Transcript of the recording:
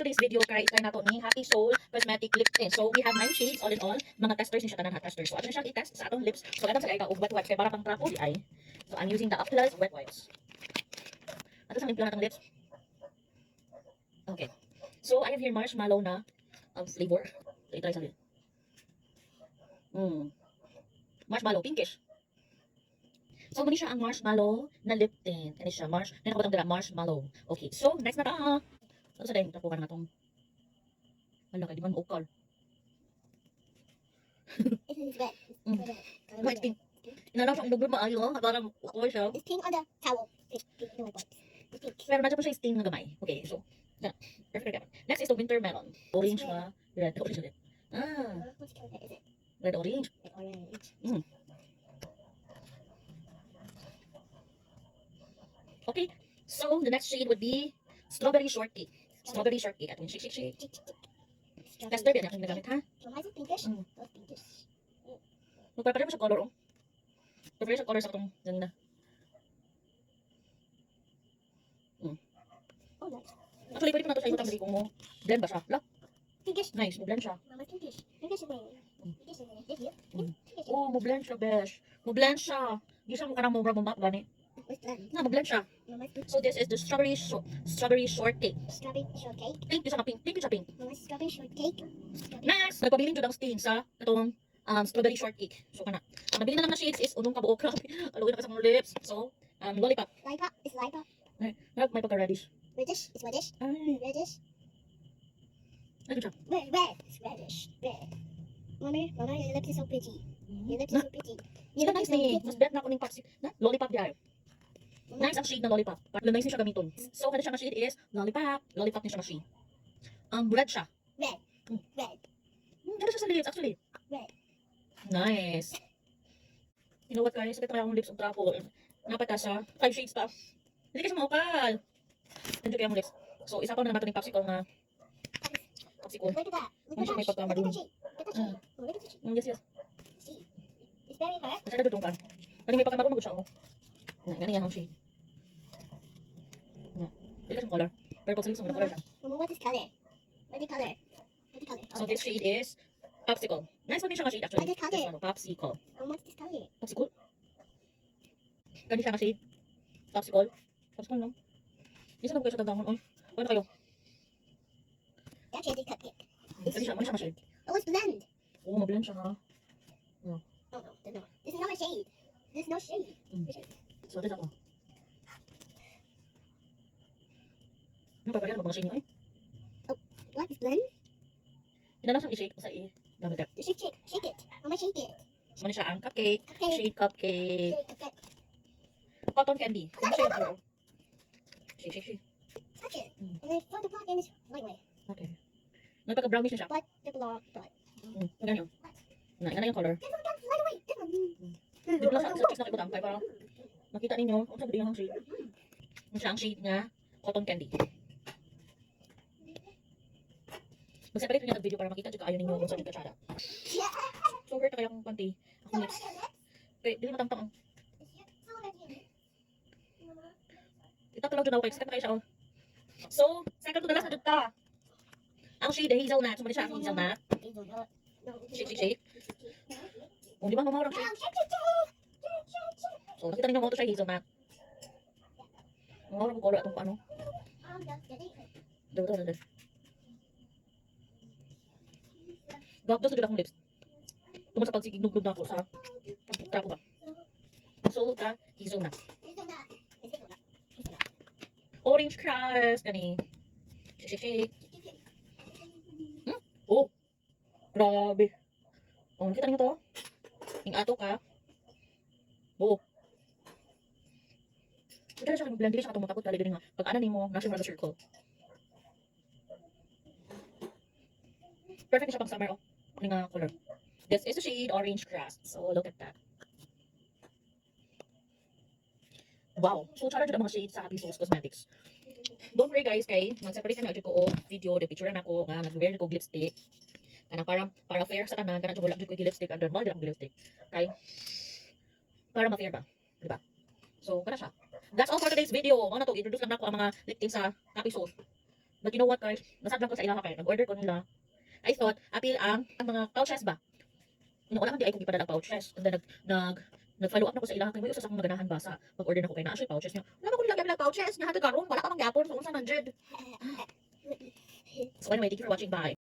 today's video, kaya itry nato ni Happy Soul Cosmetic Lip Tint. So, we have 9 shades all in all. Mga testers ni siya tanan ha, testers. So, ato na siya i-test sa atong lips. So, ganang sa kaya ka, wet wipes kay para pang trapo di ay. So, I'm using the Plus wet wipes. Ato sa implant ng lips. Okay. So, I have here marshmallow na flavor. So, i-try sa lip. Marshmallow, pinkish. So, muna siya ang marshmallow na lip tint. Ano siya? Nakabotang dira, marshmallow. Okay, so, next na ta. Ano sa dahil tapukan nga itong wala ka, di man maukal. It is red. No, it's pink. Inalaw siya ang dugod maayo. Parang ukoy siya. It's pink on the towel. Pink on my wipes. It's pink. Pero medyo pa siya sting na gamay. Okay, so, perfect. Next is the winter melon. Orange ba? Red. Orange ulit. Which color is it? Red orange. Red orange. Okay, so the next shade would be strawberry shortcake. Strawberry shortcake. At shake, shake, shake. Tester, yan ang ginagamit ha. Why is it pinkish? That's pinkish. Magpapare mo sa color, oh. Prepare sa color sa itong ganina. Oh, nice. Actually, pwede ko na ito sa iyo tambali kung mo. Blend ba siya? Look, Pinkish. nice. Mo blend siya. Mama, pinkish. Pinkish is my. Pinkish is my. This here. Pinkish. Oh, mo blend siya, besh. Mo blend siya. Di siya mo karang mo map gani. What's that? Na, mo blend siya. Mama's pink. So this is the strawberry shortcake. Strawberry shortcake. Pink siya na pink. Pink siya pink. Mama's strawberry shortcake. Next, nagpabiling jud ang stain sa itong strawberry shortcake. So kana. Ang nabili na lang na shades is unong kabuok. Aluin na ka sa mga lips. So, lollipop. Lollipop is lollipop. May pagka-reddish. Reddish is reddish. Ay, Reddish. ano siya? Red. Red. It's reddish. Red. Mama, your lips is so pretty. Your lips is so pretty. Your Ito lips nice is so ni. pretty. Mas bet na ako ng popsicle. Lollipop diyan. Nice ang shade ng lollipop. Pero nice niya gamiton. So, kada siya nga shade is lollipop. Lollipop niya siya nga shade. Red siya. Red. Red. Ganda siya sa lips, actually. Red. Nice. You know what, guys? Sakit na akong lips ang trapo. Napat ka siya. 5 shades pa. Hindi ka siya maukal. Nandiyo kaya ang lips. So, isa pa na naman ito ng popsicle na popsicle. Look at that. Look Ano at siya may that. Look at pagkamadumi. the shape. Look at the shape. Oh, look at the shape. Yes, yes. See. It's very hard. Kasi na dudong ka. Kasi may pagkamadumi siya, oh. Ganyan ang shade. Hindi ka siyang color. Pero pag sa lips mo, color siya. Mama, what is color? What is color? What is color? So, this shade is popsicle. Nice one din siya nga shade, actually. What is color? This one, popsicle. What's this color? Popsicle? Ganda siya nga shade. Popsicle. Popsicle, no? Isa na ko kayo sa tagdangon, oh. Ano kayo? That's a cupcake. Ganda siya nga shade. Oh, it's blend. Oo, mablend siya, ha? Oh, no. This is not a shade. There's no shade. So, this ako. Ano pa pala mga shade niyo, eh? What is blend? Pinala siyang i-shake sa gamit ka. Shake, shake. Shake it. Mama, shake it. Muna siya ang cupcake. Cupcake. Shade cupcake. Shake, cupcake. Cotton candy. Kung siya yung shake, shake, shake. Touch it. And then put the block in this lightweight. Okay. Nagpagka-brownish na siya. But the block, but. Ganyan. Yan yung color. This one, that's lightweight. This one. Dito lang sa cheeks na ibutang kay para makita ninyo kung saan ang shade. Yung siya ang shade nga cotton candy. Mag-separate niya ng video para makita dito ayaw ninyo kung saan yung katsada. So hurt na kaya akong panty. Akong lips. Okay, dili matangtang. Itatulaw dyan ako kayo. Sakit na kayo siya. Oh. So, second to the last na dito. Ang shade hazelnut. So, mali siya ang hazelnut. Shake, shake, shake. O, di ba mamawar ang shade? So, nakita ninyo mo ito siya hazelnut. Mamawar ang color atong paano. Dito. Gagdo sa dito akong lips. Tungkol sa pagsigignugnog na ako sa trapo ba. So, ka hazelnut. Orange crush. Gani. Shake, shake, shake. Oh. Grabe. Oh, nakita niyo to? Yung ato ka. Oo. Ito na siya blend. Hindi siya katumutakot. Kali din nga. Pag ano mo, nasa yung circle. Perfect na siya pang summer. Oh. Yung color. This is the shade Orange Crust. So, look at that. Wow. So, charge ang mga shades sa Happy Soul Cosmetics. Don't worry guys, kay mag-separate na ko o video, the picture na ko nga nag-wear ko lipstick. Kana para fair sa tanan, kana wala jud ko lipstick under normal lang lipstick. Kay para ma-fair ba, di ba? So, kana siya. That's all for today's video. Ano to, introduce lang nako ang mga lip tint sa Happy Soul. But you know what guys, nasadlang ko sa ilaha kay nag-order ko nila. I thought apil ang mga pouches ba. Una man di ay kung ipadala ang pouches. And then nag-follow up na ko sa ilaha kay mo sa akong maganahan ba sa pag-order na ko kay naa siya pouches niya. Wala ko nilagyan ng pouches niya hatod karon wala pa mang gapon so unsa man jud. So anyway, thank you for watching. Bye.